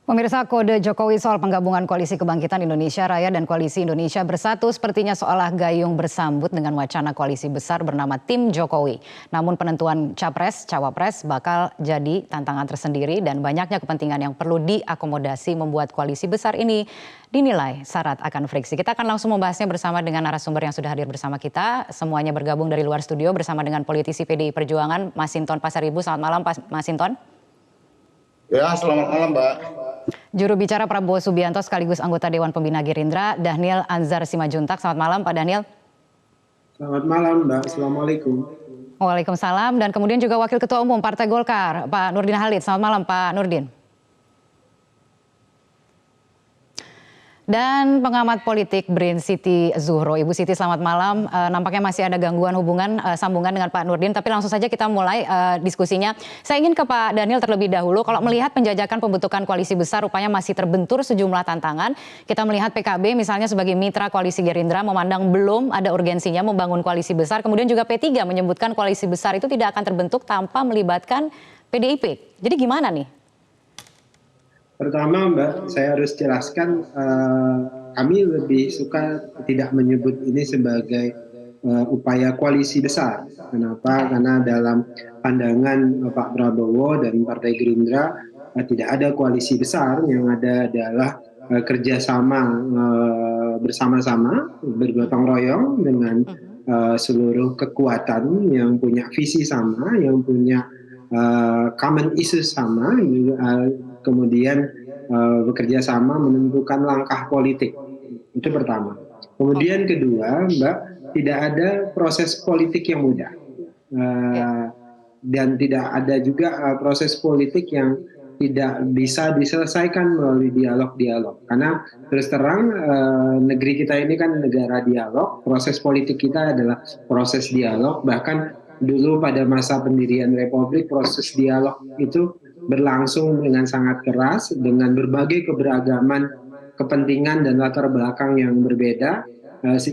Pemirsa, kode Jokowi soal penggabungan Koalisi Kebangkitan Indonesia Raya dan Koalisi Indonesia Bersatu sepertinya seolah gayung bersambut dengan wacana koalisi besar bernama Tim Jokowi. Namun penentuan Capres, Cawapres bakal jadi tantangan tersendiri dan banyaknya kepentingan yang perlu diakomodasi membuat koalisi besar ini dinilai syarat akan friksi. Kita akan langsung membahasnya bersama dengan narasumber yang sudah hadir bersama kita. Semuanya bergabung dari luar studio bersama dengan politisi PDI Perjuangan, Masinton Pasaribu. Selamat malam, Pak Masinton. Ya, selamat malam, Mbak. Juru bicara Prabowo Subianto sekaligus anggota Dewan Pembina Gerindra, Dhanil Anzar Simajuntak. Selamat malam, Pak Dhanil. Selamat malam, Mbak. Assalamualaikum. Waalaikumsalam. Dan kemudian juga Wakil Ketua Umum Partai Golkar, Pak Nurdin Halid. Selamat malam, Pak Nurdin. Dan pengamat politik Brin Siti Zuhro. Ibu Siti, selamat malam. Nampaknya masih ada gangguan hubungan sambungan dengan Pak Nurdin, tapi langsung saja kita mulai diskusinya. Saya ingin ke Pak Dhanil terlebih dahulu. Kalau melihat penjajakan pembentukan koalisi besar, rupanya masih terbentur sejumlah tantangan. Kita melihat PKB misalnya sebagai mitra koalisi Gerindra memandang belum ada urgensinya membangun koalisi besar. Kemudian juga P3 menyebutkan koalisi besar itu tidak akan terbentuk tanpa melibatkan PDIP. Jadi gimana nih? Pertama, Mbak, saya harus jelaskan kami lebih suka tidak menyebut ini sebagai upaya koalisi besar. Kenapa? Karena dalam pandangan Pak Prabowo dan Partai Gerindra tidak ada koalisi besar, yang ada adalah kerjasama bersama-sama, bergotong royong dengan seluruh kekuatan yang punya visi sama, yang punya common issues sama, kemudian bekerja sama menentukan langkah politik. Itu pertama. Kemudian kedua, Mbak, tidak ada proses politik yang mudah. Dan tidak ada juga proses politik yang tidak bisa diselesaikan melalui dialog-dialog. Karena terus terang negeri kita ini kan negara dialog, proses politik kita adalah proses dialog. Bahkan dulu pada masa pendirian Republik, proses dialog itu berlangsung dengan sangat keras, dengan berbagai keberagaman kepentingan dan latar belakang yang berbeda,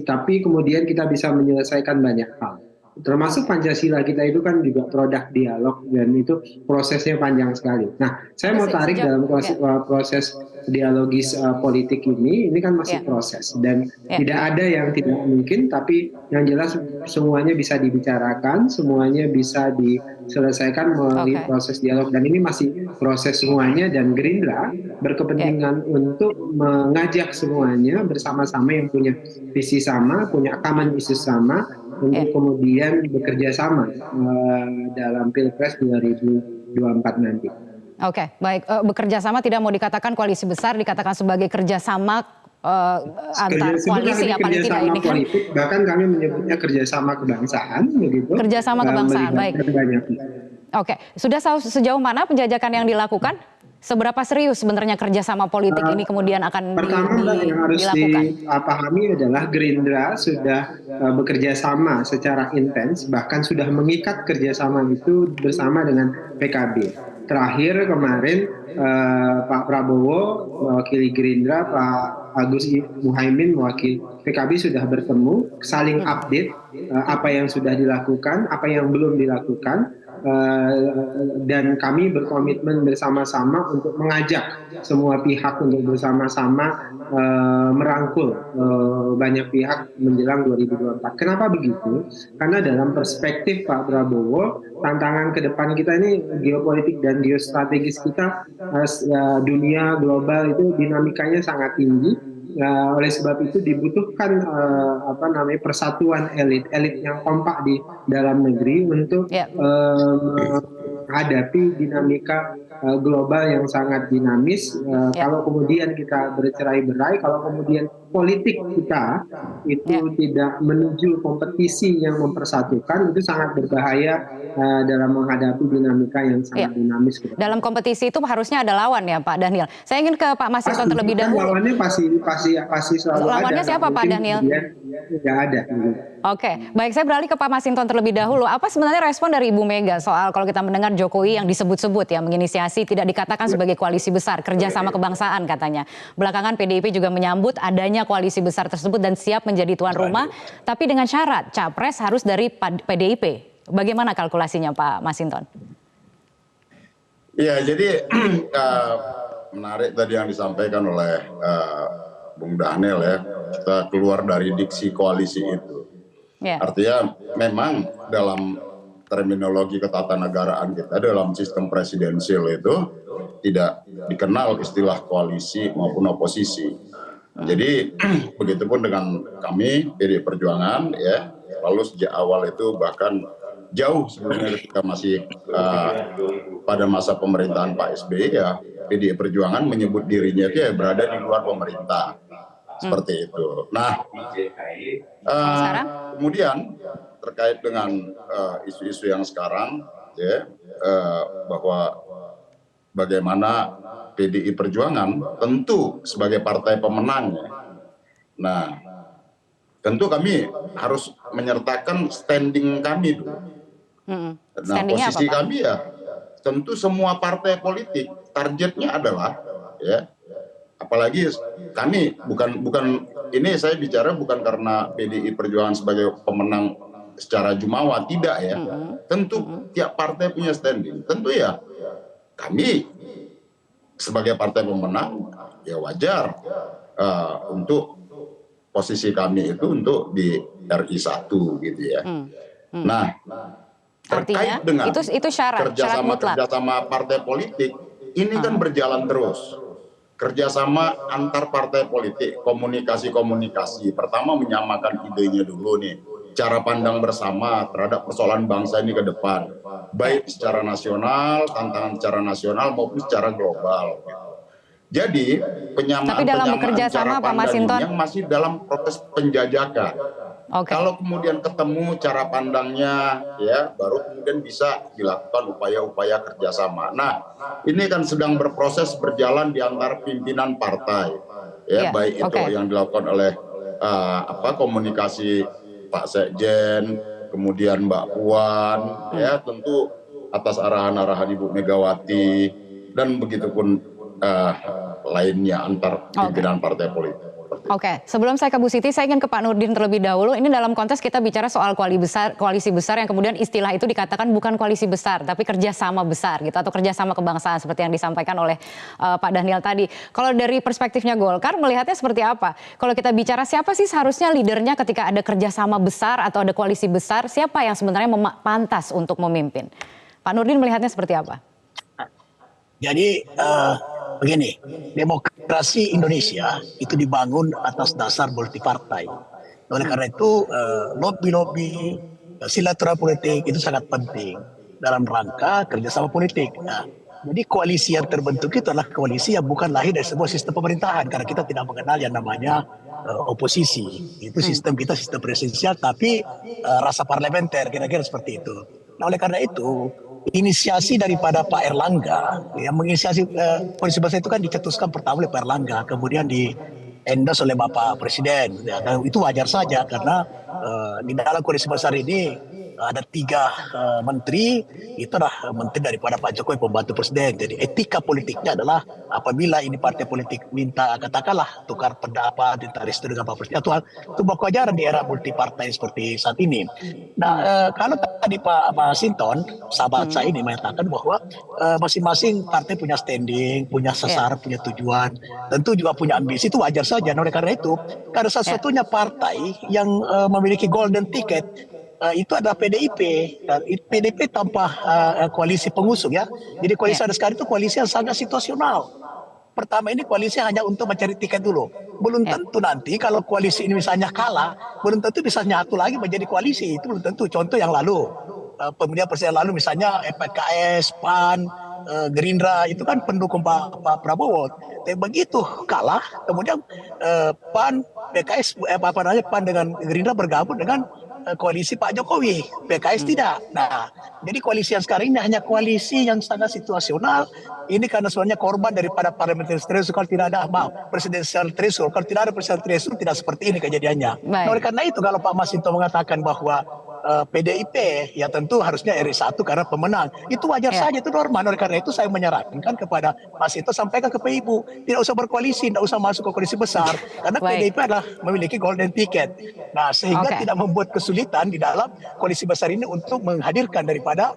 tapi kemudian kita bisa menyelesaikan banyak hal. Termasuk Pancasila kita itu kan juga produk dialog, dan itu prosesnya panjang sekali. Nah, saya mau tarik dalam proses dialogis politik ini kan masih proses, dan tidak ada yang tidak mungkin, tapi yang jelas semuanya bisa dibicarakan, semuanya bisa diselesaikan melalui proses dialog, dan ini masih proses semuanya, dan Gerindra berkepentingan untuk mengajak semuanya bersama-sama yang punya visi sama, punya common issues sama, untuk kemudian bekerja sama dalam Pilpres 2024 nanti. Oke, baik. Bekerja sama tidak mau dikatakan koalisi besar, dikatakan sebagai kerjasama antar koalisi ya paling tidak ini kan. Politik, bahkan kami menyebutnya kerjasama kebangsaan, begitu. Kerjasama kebangsaan, baik. Oke, sudah sejauh mana penjajakan yang dilakukan? Seberapa serius sebenarnya kerjasama politik ini kemudian akan pertama yang harus dipahami adalah Gerindra sudah bekerja sama secara intens, bahkan sudah mengikat kerjasama itu bersama dengan PKB. Terakhir kemarin Pak Prabowo mewakili Gerindra, Pak Agus Muhaimin mewakili PKB sudah bertemu, saling update apa yang sudah dilakukan, apa yang belum dilakukan. Dan kami berkomitmen bersama-sama untuk mengajak semua pihak untuk bersama-sama merangkul banyak pihak menjelang 2024. Kenapa begitu? Karena dalam perspektif Pak Prabowo, tantangan ke depan kita ini geopolitik dan geostrategis kita, dunia global itu dinamikanya sangat tinggi. Oleh sebab itu dibutuhkan persatuan elit yang kompak di dalam negeri untuk menghadapi dinamika global yang sangat dinamis. Kalau kemudian kita bercerai-berai, kalau kemudian politik kita itu tidak menuju kompetisi yang mempersatukan, itu sangat berbahaya dalam menghadapi dinamika yang sangat dinamis. Dalam kompetisi itu harusnya ada lawan ya Pak Dhanil. Saya ingin ke Pak Masinton terlebih dahulu. Lawannya pasti selalu lawannya ada. Siapa Pak Dhanil? Tidak ada. Oke, baik, saya beralih ke Pak Masinton terlebih dahulu. Apa sebenarnya respon dari Ibu Mega soal kalau kita mendengar Jokowi yang disebut-sebut ya menginisiasi, tidak dikatakan sebagai koalisi besar, kerjasama kebangsaan katanya. Belakangan PDIP juga menyambut adanya koalisi besar tersebut dan siap menjadi tuan rumah, tapi dengan syarat capres harus dari PDIP. Bagaimana kalkulasinya Pak Masinton? Ya, jadi menarik tadi yang disampaikan oleh Bung Daniel ya. Kita keluar dari diksi koalisi itu. Ya. Artinya memang dalam terminologi ketatanegaraan kita dalam sistem presidensial itu tidak dikenal istilah koalisi maupun oposisi. Jadi begitupun dengan kami PDI Perjuangan ya, lalu sejak awal itu bahkan jauh sebelumnya ketika masih pada masa pemerintahan Pak SBY ya, PDI Perjuangan menyebut dirinya itu ya berada di luar pemerintah. Seperti itu. Nah, kemudian terkait dengan isu-isu yang sekarang, ya, bahwa bagaimana PDI Perjuangan tentu sebagai partai pemenang. Nah, tentu kami harus menyertakan standing kami dulu. Nah, posisi kami ya, tentu semua partai politik targetnya adalah, ya, apalagi kami bukan ini saya bicara bukan karena PDI Perjuangan sebagai pemenang secara jumawa, tidak ya. Tentu tiap partai punya standing. Tentu ya kami sebagai partai pemenang ya wajar untuk posisi kami itu untuk di RI 1 gitu ya. Nah, terkait dengan itu syarat kerjasama partai politik ini kan berjalan terus. Kerjasama antar partai politik, komunikasi. Pertama menyamakan idenya dulu nih, cara pandang bersama terhadap persoalan bangsa ini ke depan, baik secara nasional, tantangan secara nasional maupun secara global. Jadi penyamaan cara pandang ini yang masih dalam proses penjajakan. Kalau kemudian ketemu cara pandangnya, ya baru kemudian bisa dilakukan upaya-upaya kerjasama. Nah, ini kan sedang berproses berjalan di antara pimpinan partai, ya baik itu yang dilakukan oleh komunikasi Pak Sekjen, kemudian Mbak Puan, ya tentu atas arahan-arahan Ibu Megawati dan begitupun lainnya antar pimpinan partai politik. Oke, sebelum saya ke Bu Siti, saya ingin ke Pak Nurdin terlebih dahulu. Ini dalam konteks kita bicara soal koalisi besar yang kemudian istilah itu dikatakan bukan koalisi besar, tapi kerjasama besar gitu, atau kerjasama kebangsaan seperti yang disampaikan oleh Pak Daniel tadi. Kalau dari perspektifnya Golkar, melihatnya seperti apa? Kalau kita bicara siapa sih seharusnya leadernya ketika ada kerjasama besar atau ada koalisi besar, siapa yang sebenarnya pantas untuk memimpin? Pak Nurdin melihatnya seperti apa? Jadi begini, demokrasi Indonesia itu dibangun atas dasar multipartai. Oleh karena itu lobby-lobby, silaturahmi politik itu sangat penting dalam rangka kerjasama politik. Nah, jadi koalisi yang terbentuk itu adalah koalisi yang bukan lahir dari sebuah sistem pemerintahan, karena kita tidak mengenal yang namanya oposisi. Itu sistem kita sistem presidensial, tapi rasa parlementer kira-kira seperti itu. Nah, oleh karena itu inisiasi daripada Pak Erlangga yang menginisiasi koalisi besar itu kan dicetuskan pertama oleh Pak Erlangga, kemudian di endorse oleh Bapak Presiden. Ya, dan itu wajar saja karena di dalam koalisi besar ini ada 3 menteri, itu adalah menteri daripada Pak Jokowi, pembantu presiden. Jadi etika politiknya adalah apabila ini partai politik minta katakanlah tukar pendapat, minta restu dengan Pak Presiden, itu kewajaran di era multipartai seperti saat ini. Nah, kalau tadi Pak Sinton, sahabat saya ini mengatakan bahwa masing-masing partai punya standing, punya sasaran, punya tujuan, tentu juga punya ambisi, itu wajar saja. Nah, oleh karena itu, karena satu-satunya partai yang memiliki golden ticket itu adalah PDIP. Dan PDIP tanpa koalisi pengusung ya. Jadi koalisi ada sekarang itu koalisi yang sangat situasional. Pertama ini koalisi hanya untuk mencari tiket dulu. Belum tentu nanti kalau koalisi ini misalnya kalah, belum tentu bisa nyatu lagi menjadi koalisi. Itu belum tentu. Contoh yang lalu, pemilihan presiden lalu misalnya PKS, PAN, Gerindra itu kan pendukung Pak Prabowo. Tapi begitu kalah, kemudian PAN, PKS, PAN dengan Gerindra bergabung dengan koalisi Pak Jokowi, PKS tidak. Nah, jadi koalisi yang sekarang ini hanya koalisi yang sangat situasional. Ini karena sebenarnya korban daripada parliamentary threshold. Kalau tidak ada presidential threshold, kalau tidak ada presidential threshold tidak seperti ini kejadiannya. Nah, oleh karena itu kalau Pak Masinton mengatakan bahwa PDIP ya tentu harusnya RI 1 karena pemenang. Itu wajar saja, itu normal. Oleh karena itu saya menyarankan kepada Mas Ito sampaikan ke PIBU, tidak usah berkoalisi, tidak usah masuk ke koalisi besar karena PDIP adalah memiliki golden ticket. Nah, sehingga tidak membuat kesulitan di dalam koalisi besar ini untuk menghadirkan daripada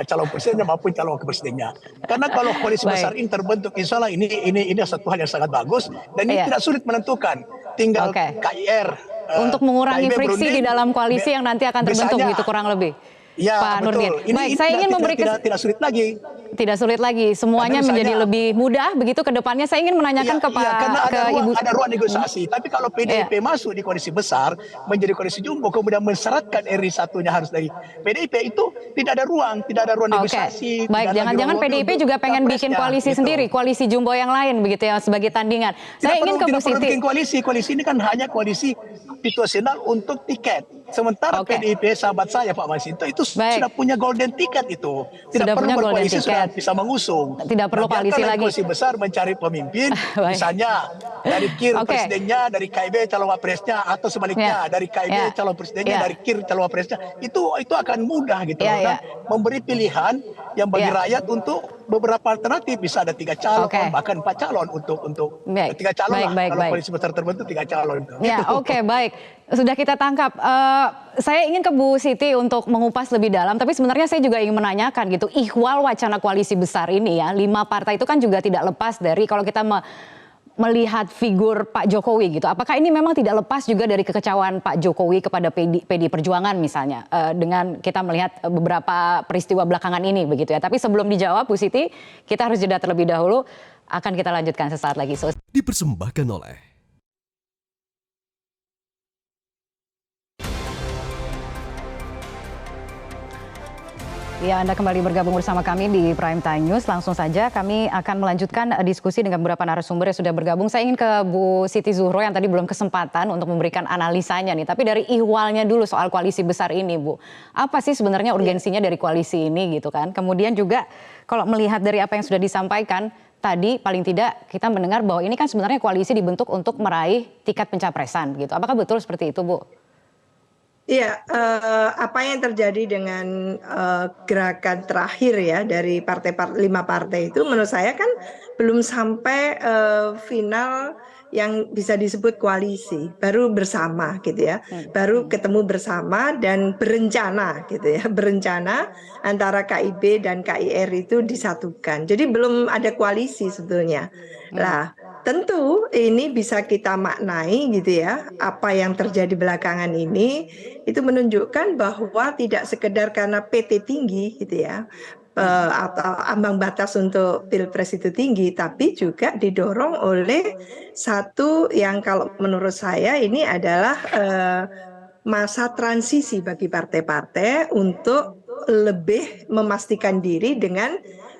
calon presidennya maupun calon wakil presidennya. Karena kalau koalisi Baik. besar ini terbentuk, insya Allah ini satu hal yang sangat bagus dan ini Iya. tidak sulit menentukan. Tinggal Oke. KIR Untuk mengurangi KIB friksi berunding, di dalam koalisi yang nanti akan terbentuk misalnya. gitu kurang lebih. Ya, Pak betul. Nurdin. Baik, saya ingin memberi tidak sulit lagi. tidak sulit lagi, semuanya Karena menjadi misalnya- lebih mudah begitu ke depannya. Saya ingin menanyakan karena ke Ibu. ada ruang negosiasi. Tapi kalau PDIP masuk di koalisi besar, menjadi koalisi jumbo, kemudian mensyaratkan RI satunya harus dari PDIP, itu tidak ada ruang Oke, negosiasi. baik. Jangan-jangan PDIP juga pengen bikin koalisi sendiri, koalisi jumbo yang lain begitu ya sebagai tandingan. Saya ingin ke Bu Tidak perlu Siti. bikin koalisi. Koalisi ini kan hanya koalisi situasional untuk tiket. Sementara Oke. PDIP, sahabat saya Pak Masinto, itu Baik. sudah punya golden ticket itu. Tidak Sudah perlu punya golden berkoalisi, sudah ticket. bisa mengusung. Tidak perlu koalisi biarkanlah lagi. koalisi besar mencari pemimpin, Baik. misalnya dari KIR Oke. presidennya, dari KIB calon wapresnya, atau sebaliknya Ya. dari KIB Ya. calon presidennya, Ya. dari KIR calon wapresnya. Itu akan mudah gitu Ya, loh. Dan ya. memberi pilihan yang bagi Ya. rakyat untuk beberapa alternatif, bisa ada 3 calon, Oke. bahkan 4 calon untuk Baik. 3 calon Baik, lah. baik, Kalau baik. koalisi besar terbentuk 3 calon. Ya, Gitu. oke, baik. Sudah kita tangkap. Saya ingin ke Bu Siti untuk mengupas lebih dalam, tapi sebenarnya saya juga ingin menanyakan gitu, ihwal wacana koalisi besar ini ya, 5 partai itu kan juga tidak lepas dari kalau kita melihat figur Pak Jokowi gitu. Apakah ini memang tidak lepas juga dari kekecewaan Pak Jokowi kepada PD Perjuangan misalnya, dengan kita melihat beberapa peristiwa belakangan ini begitu ya. Tapi sebelum dijawab Bu Siti, kita harus jeda terlebih dahulu. Akan kita lanjutkan sesaat lagi. Dipersembahkan oleh Ya, Anda kembali bergabung bersama kami di Prime Time News. Langsung saja kami akan melanjutkan diskusi dengan beberapa narasumber yang sudah bergabung. Saya ingin ke Bu Siti Zuhro yang tadi belum kesempatan untuk memberikan analisanya nih. Tapi dari ihwalnya dulu soal koalisi besar ini, Bu. Apa sih sebenarnya urgensinya dari koalisi ini gitu kan? Kemudian juga kalau melihat dari apa yang sudah disampaikan tadi, paling tidak kita mendengar bahwa ini kan sebenarnya koalisi dibentuk untuk meraih tiket pencapresan gitu. Apakah betul seperti itu, Bu? Iya, apa yang terjadi dengan gerakan terakhir ya dari 5 partai itu menurut saya kan belum sampai final yang bisa disebut koalisi, baru bersama gitu ya, baru ketemu bersama dan berencana gitu ya, berencana antara KIB dan KIR itu disatukan. Jadi belum ada koalisi sebetulnya. Lah, tentu ini bisa kita maknai gitu ya, apa yang terjadi belakangan ini itu menunjukkan bahwa tidak sekedar karena PT tinggi gitu ya, atau ambang batas untuk pilpres itu tinggi, tapi juga didorong oleh satu yang kalau menurut saya ini adalah masa transisi bagi partai-partai untuk lebih memastikan diri dengan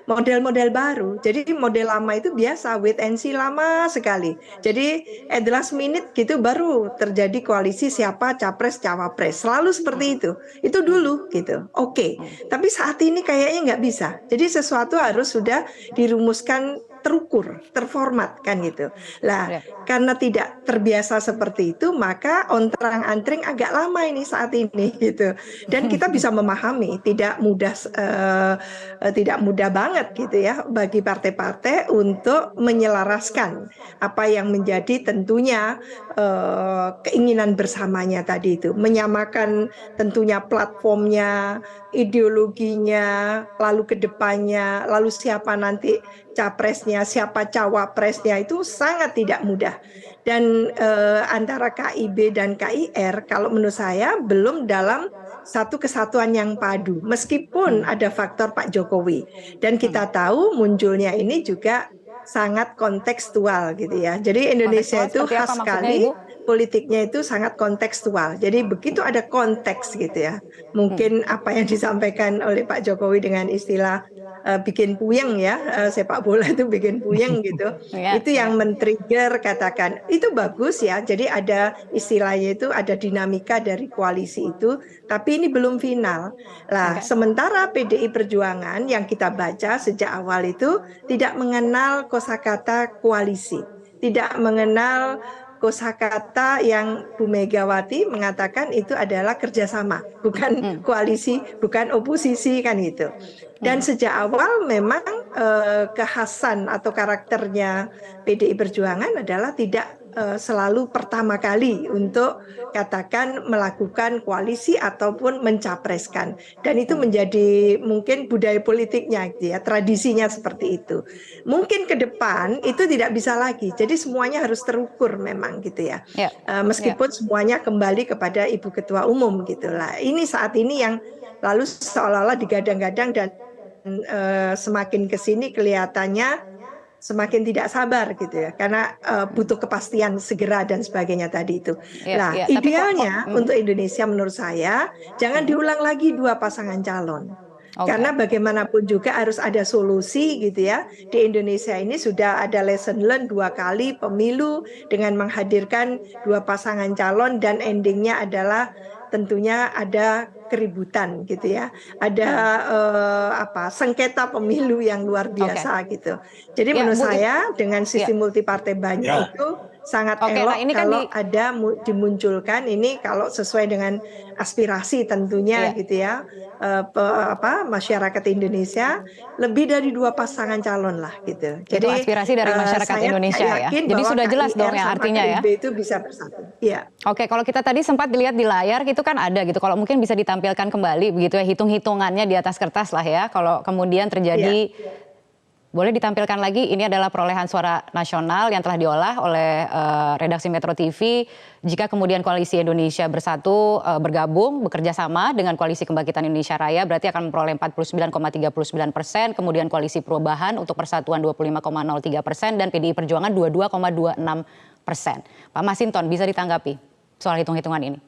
model-model baru. Jadi model lama itu biasa wait and see lama sekali. Jadi at the last minute gitu baru terjadi koalisi siapa capres cawapres. Selalu seperti itu. Itu dulu gitu. Oke. Tapi saat ini kayaknya nggak bisa. Jadi sesuatu harus sudah dirumuskan terukur, terformat kan gitu. Lah, karena tidak terbiasa seperti itu, maka ontrang-antring agak lama ini saat ini gitu. Dan kita bisa memahami tidak mudah banget gitu ya bagi partai-partai untuk menyelaraskan apa yang menjadi tentunya keinginan bersamanya tadi itu, menyamakan tentunya platformnya, ideologinya, lalu ke depannya, lalu siapa nanti capresnya, siapa cawapresnya, itu sangat tidak mudah. Dan antara KIB dan KIR kalau menurut saya belum dalam satu kesatuan yang padu, meskipun ada faktor Pak Jokowi. Dan kita tahu munculnya ini juga sangat kontekstual gitu ya. Jadi Indonesia itu khas sekali, politiknya itu sangat kontekstual. Jadi begitu ada konteks gitu ya. Mungkin apa yang disampaikan oleh Pak Jokowi dengan istilah bikin puyeng ya, sepak bola itu bikin puyeng gitu. Itu yang men-trigger katakan. Itu bagus ya. Jadi ada istilahnya itu ada dinamika dari koalisi itu, tapi ini belum final. Lah, sementara PDI Perjuangan yang kita baca sejak awal itu tidak mengenal kosakata koalisi, tidak mengenal kosakata yang Bu Megawati mengatakan itu adalah kerjasama, bukan koalisi, bukan oposisi kan gitu. Dan sejak awal memang kekhasan atau karakternya PDI Perjuangan adalah tidak selalu pertama kali untuk katakan melakukan koalisi ataupun mencapreskan, dan itu menjadi mungkin budaya politiknya gitu ya, tradisinya seperti itu. Mungkin ke depan itu tidak bisa lagi, jadi semuanya harus terukur memang gitu ya. Meskipun semuanya kembali kepada Ibu Ketua Umum gitulah. Ini saat ini yang lalu seolah-olah digadang-gadang, dan semakin kesini kelihatannya semakin tidak sabar gitu ya, karena butuh kepastian segera dan sebagainya tadi itu. Nah, idealnya untuk Indonesia menurut saya jangan diulang lagi dua pasangan calon. Karena bagaimanapun juga harus ada solusi gitu ya. Di Indonesia ini sudah ada lesson learned 2 kali pemilu dengan menghadirkan 2 pasangan calon, dan endingnya adalah tentunya ada keributan gitu ya, ada sengketa pemilu yang luar biasa gitu. Jadi menurut saya dengan sistem multipartai banyak itu sangat elok kalau ada dimunculkan ini, kalau sesuai dengan aspirasi tentunya gitu ya, masyarakat Indonesia lebih dari 2 pasangan calon lah gitu. Jadi itu aspirasi dari masyarakat Indonesia ya. Jadi sudah jelas dong ya artinya ya. Itu bisa bersatu. Iya. Oke, kalau kita tadi sempat dilihat di layar itu kan ada gitu. Kalau mungkin bisa ditampilkan kembali begitu ya, hitung-hitungannya di atas kertas lah ya. Kalau kemudian terjadi boleh ditampilkan lagi, ini adalah perolehan suara nasional yang telah diolah oleh redaksi Metro TV. Jika kemudian Koalisi Indonesia Bersatu bergabung, bekerja sama dengan Koalisi Kebangkitan Indonesia Raya, berarti akan memperoleh 49,39%, kemudian Koalisi Perubahan untuk Persatuan 25,03%, dan PDI Perjuangan 22,26%. Pak Masinton, bisa ditanggapi soal hitung-hitungan ini?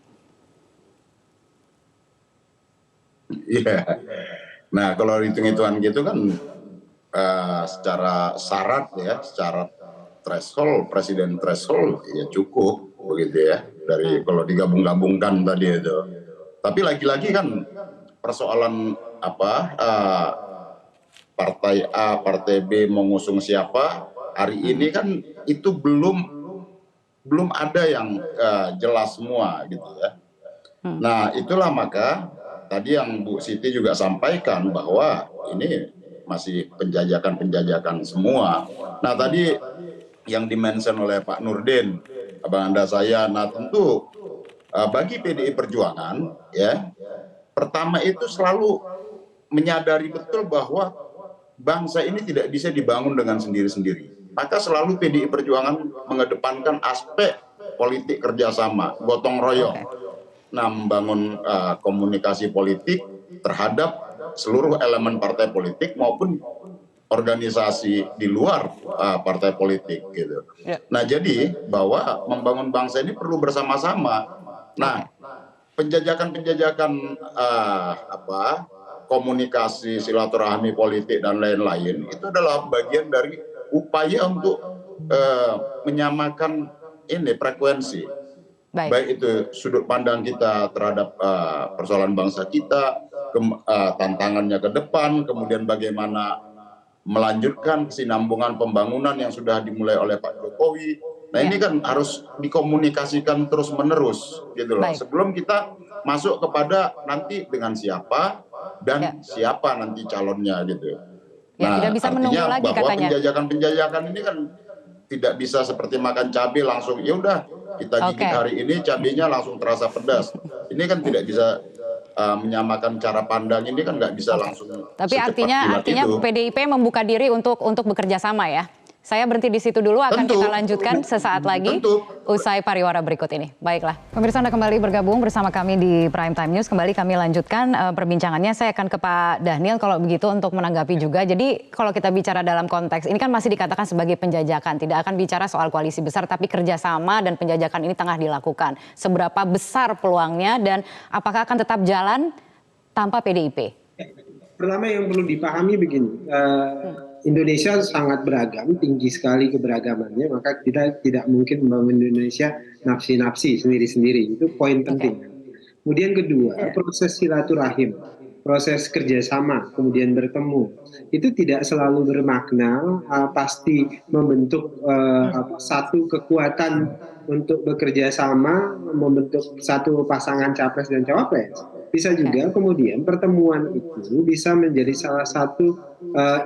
Iya, nah kalau hitung-hitungan gitu kan secara syarat ya, secara threshold, presiden threshold ya cukup begitu ya, dari kalau digabung-gabungkan tadi itu. Tapi lagi-lagi kan persoalan partai A, partai B mengusung siapa hari ini kan itu belum ada yang jelas semua gitu ya. Nah itulah maka tadi yang Bu Siti juga sampaikan bahwa ini masih penjajakan semua. Nah tadi yang dimention oleh Pak Nurdin, Abang Anda saya, nah tentu bagi PDI Perjuangan ya, pertama itu selalu menyadari betul bahwa bangsa ini tidak bisa dibangun dengan sendiri-sendiri. Maka selalu PDI Perjuangan mengedepankan aspek politik kerjasama, gotong royong. Nah, membangun komunikasi politik terhadap seluruh elemen partai politik maupun organisasi di luar partai politik gitu. Nah, jadi bahwa membangun bangsa ini perlu bersama-sama. Nah, penjajakan komunikasi, silaturahmi politik dan lain-lain itu adalah bagian dari upaya untuk menyamakan ini frekuensi. Baik itu sudut pandang kita terhadap persoalan bangsa kita, tantangannya ke depan, kemudian bagaimana melanjutkan kesinambungan pembangunan yang sudah dimulai oleh Pak Jokowi. Nah ini kan harus dikomunikasikan terus-menerus gitu loh. Sebelum kita masuk kepada nanti dengan siapa dan siapa nanti calonnya gitu. Nah tidak bisa artinya lagi, bahwa katanya penjajakan ini kan tidak bisa seperti makan cabai langsung, ya udah kita gigit hari ini cabainya langsung terasa pedas. Ini kan tidak bisa menyamakan cara pandang, ini kan nggak bisa langsung. Tapi artinya PDIP membuka diri untuk bekerja sama ya. Saya berhenti di situ dulu, akan kita lanjutkan sesaat lagi usai pariwara berikut ini. Baiklah, pemirsa Anda kembali bergabung bersama kami di Prime Time News. Kembali kami lanjutkan perbincangannya. Saya akan ke Pak Dhanil kalau begitu untuk menanggapi juga. Jadi kalau kita bicara dalam konteks, ini kan masih dikatakan sebagai penjajakan. Tidak akan bicara soal koalisi besar, tapi kerjasama dan penjajakan ini tengah dilakukan. Seberapa besar peluangnya dan apakah akan tetap jalan tanpa PDIP? Pertama yang perlu dipahami begini, Indonesia sangat beragam, tinggi sekali keberagamannya, maka kita tidak mungkin membangun Indonesia nafsi-nafsi sendiri-sendiri, itu poin penting. Kemudian kedua, proses silaturahim, proses kerjasama, kemudian bertemu, itu tidak selalu bermakna pasti membentuk satu kekuatan untuk bekerja sama, membentuk satu pasangan capres dan cawapres. bisa juga kemudian pertemuan itu bisa menjadi salah satu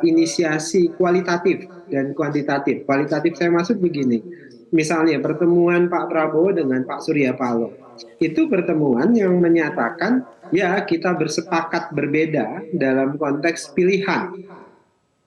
inisiasi kualitatif dan kuantitatif. Kualitatif saya maksud begini, misalnya pertemuan Pak Prabowo dengan Pak Surya Paloh, itu pertemuan yang menyatakan ya kita bersepakat berbeda dalam konteks pilihan.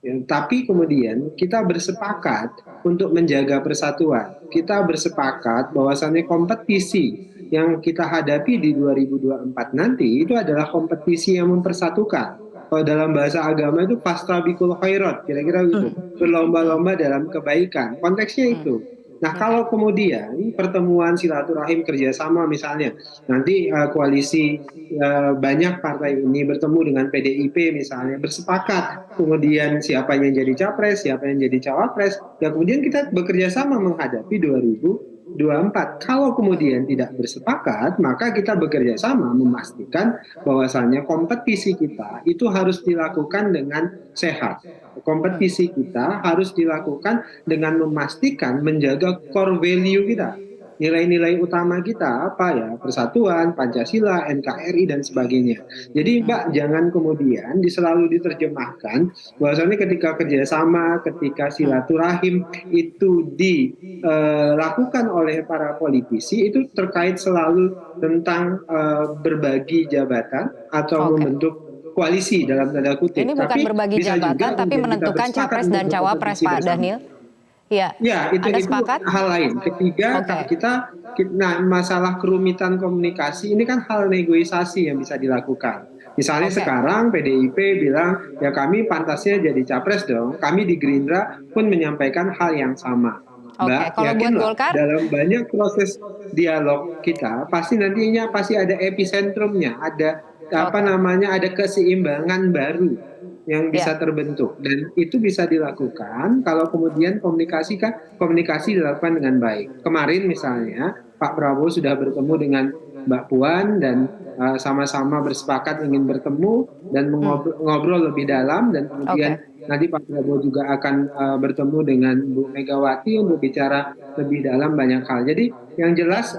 Ya, tapi kemudian kita bersepakat untuk menjaga persatuan. Kita bersepakat bahwasannya kompetisi yang kita hadapi di 2024 nanti itu adalah kompetisi yang mempersatukan. Kalau dalam bahasa agama itu fastabiqul khairat, kira-kira gitu. Berlomba-lomba dalam kebaikan. Konteksnya itu. Nah, kalau kemudian pertemuan silaturahim kerjasama misalnya nanti koalisi banyak partai ini bertemu dengan PDIP misalnya bersepakat kemudian siapa yang jadi capres, siapa yang jadi cawapres, ya kemudian kita bekerja sama menghadapi 2024. Kalau kemudian tidak bersepakat, maka kita bekerja sama memastikan bahwasannya kompetisi kita itu harus dilakukan dengan sehat. Kompetisi kita harus dilakukan dengan memastikan menjaga core value kita. Nilai-nilai utama kita apa ya? Persatuan, Pancasila, NKRI dan sebagainya. Jadi Mbak jangan kemudian selalu diterjemahkan bahwasannya ketika kerjasama, ketika silaturahim itu dilakukan oleh para politisi itu terkait selalu tentang berbagi jabatan atau membentuk koalisi dalam tanda kutip. Ini bukan tapi berbagi jabatan, tapi menentukan capres dan cawapres, Pak Dhanil. Ya, itu sepakat? hal lain. Ketiga, nah masalah kerumitan komunikasi ini kan hal negosiasi yang bisa dilakukan. Misalnya sekarang PDIP bilang ya kami pantasnya jadi capres dong. Kami di Gerindra pun menyampaikan hal yang sama. Mbak, kalau buat Golkar dalam banyak proses dialog kita pasti nantinya ada episentrumnya, ada ada keseimbangan baru yang bisa terbentuk dan itu bisa dilakukan kalau kemudian komunikasi dilakukan dengan baik. Kemarin misalnya Pak Prabowo sudah bertemu dengan Mbak Puan dan sama-sama bersepakat ingin bertemu dan ngobrol lebih dalam dan kemudian nanti Pak Prabowo juga akan bertemu dengan Bu Megawati untuk bicara lebih dalam banyak hal. Jadi yang jelas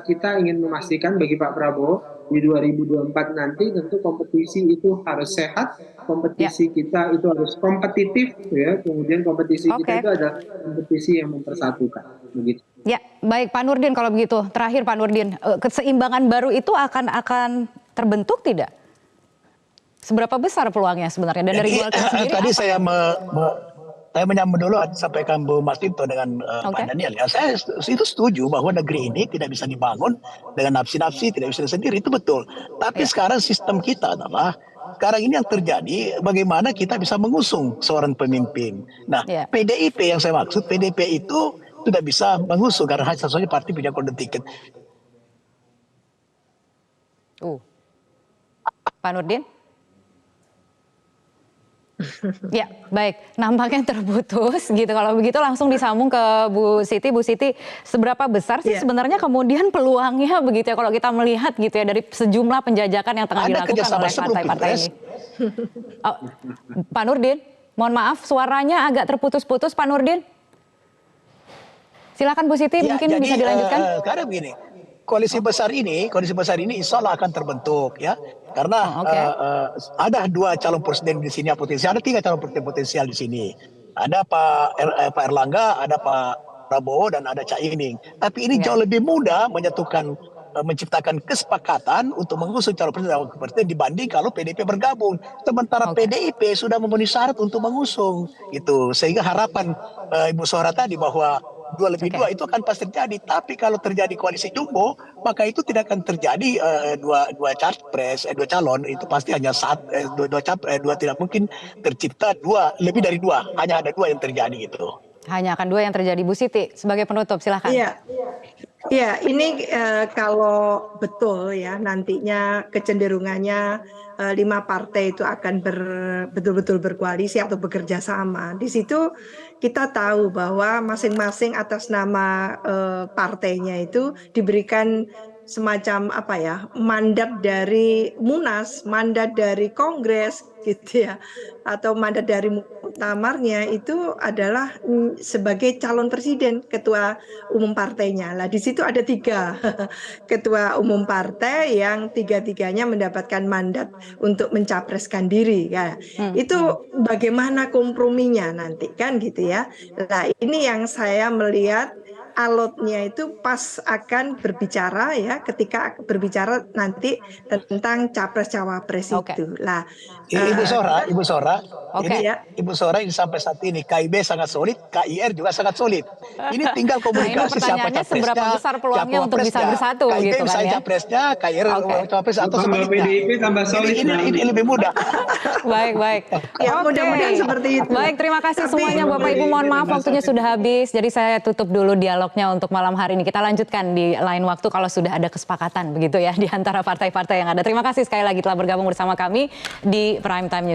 kita ingin memastikan bagi Pak Prabowo di 2024 nanti tentu kompetisi itu harus sehat, kompetisi kita itu harus kompetitif, ya. Kemudian kompetisi kita itu adalah kompetisi yang mempersatukan, begitu. Ya, baik Pak Nurdin kalau begitu. Terakhir Pak Nurdin, keseimbangan baru itu akan terbentuk tidak? Seberapa besar peluangnya sebenarnya? Dan dari Golkar sendiri tadi saya menyambung dulu sampaikan Bu Martinto dengan Pak Daniel ya. Saya itu setuju bahwa negeri ini tidak bisa dibangun dengan nafsi-nafsi, tidak bisa sendiri, itu betul. Tapi sekarang sistem kita adalah sekarang ini yang terjadi bagaimana kita bisa mengusung seorang pemimpin. Nah, PDIP yang saya maksud, PDIP itu tidak bisa mengusung karena satu-satunya partai punya golden ticket. Pak Nurdin? Ya, baik. Nampaknya terputus gitu. Kalau begitu langsung disambung ke Bu Siti. Bu Siti, seberapa besar sih sebenarnya kemudian peluangnya begitu ya kalau kita melihat gitu ya dari sejumlah penjajakan yang tengah dilakukan oleh partai-partai ini? Pak Nurdin, mohon maaf suaranya agak terputus-putus Pak Nurdin. Silakan Bu Siti, mungkin jadi, bisa dilanjutkan. Karena begini, koalisi besar ini insya Allah akan terbentuk ya. Karena ada 2 calon presiden di sini potensial, ada 3 calon presiden potensial di sini. Ada Pak Erlangga, ada Pak Prabowo dan ada Caimin. Tapi ini jauh lebih mudah menciptakan kesepakatan untuk mengusung calon presiden dibanding kalau PDIP bergabung. Sementara PDIP sudah memenuhi syarat untuk mengusung itu. Sehingga harapan Ibu Sohra tadi bahwa 2 lebih 2 itu akan pasti terjadi. Tapi kalau terjadi koalisi jumbo, maka itu tidak akan terjadi dua capres, 2 calon. Itu pasti hanya dua tidak mungkin tercipta lebih dari 2. Hanya ada 2 yang terjadi gitu. Hanya akan 2 yang terjadi. Bu Siti, sebagai penutup silahkan. Iya, ini kalau betul ya nantinya kecenderungannya 5 partai itu akan betul-betul berkoalisi atau bekerja sama. Di situ kita tahu bahwa masing-masing atas nama partainya itu diberikan semacam apa ya, mandat dari Munas, mandat dari Kongres gitu ya, atau mandat dari muktamarnya itu adalah sebagai calon presiden, ketua umum partainya. Lah di situ ada 3 ketua umum partai yang 3-tiganya mendapatkan mandat untuk mencapreskan diri ya. Itu bagaimana komprominya nanti kan gitu ya. Nah, ini yang saya melihat alotnya itu pas akan berbicara ya, ketika berbicara nanti tentang capres cawapres Oke. itu. Lah, Ibu Sora, Oke. ini ya. Ibu Sora ini sampai saat ini KIB sangat solid, KIR juga sangat solid. Ini tinggal Nah, ini komunikasi siapa pertanyaannya capresnya, seberapa besar peluangnya untuk bisa cawapresnya. bersatu KIB gitu kan misalnya ya. capresnya, KIR Oke. cawapres atau Tambah sebaliknya. PDIP tambah solid. Ini lebih mudah. Baik. Ya, Oke. mudah-mudahan seperti itu. Baik, terima kasih Tapi- semuanya Bapak Ibu. Mohon maaf waktunya sudah habis. Jadi saya tutup dulu dialognya untuk malam hari ini. Kita lanjutkan di lain waktu kalau sudah ada kesepakatan begitu ya di antara partai-partai yang ada. Terima kasih sekali lagi telah bergabung bersama kami di Prime Time News.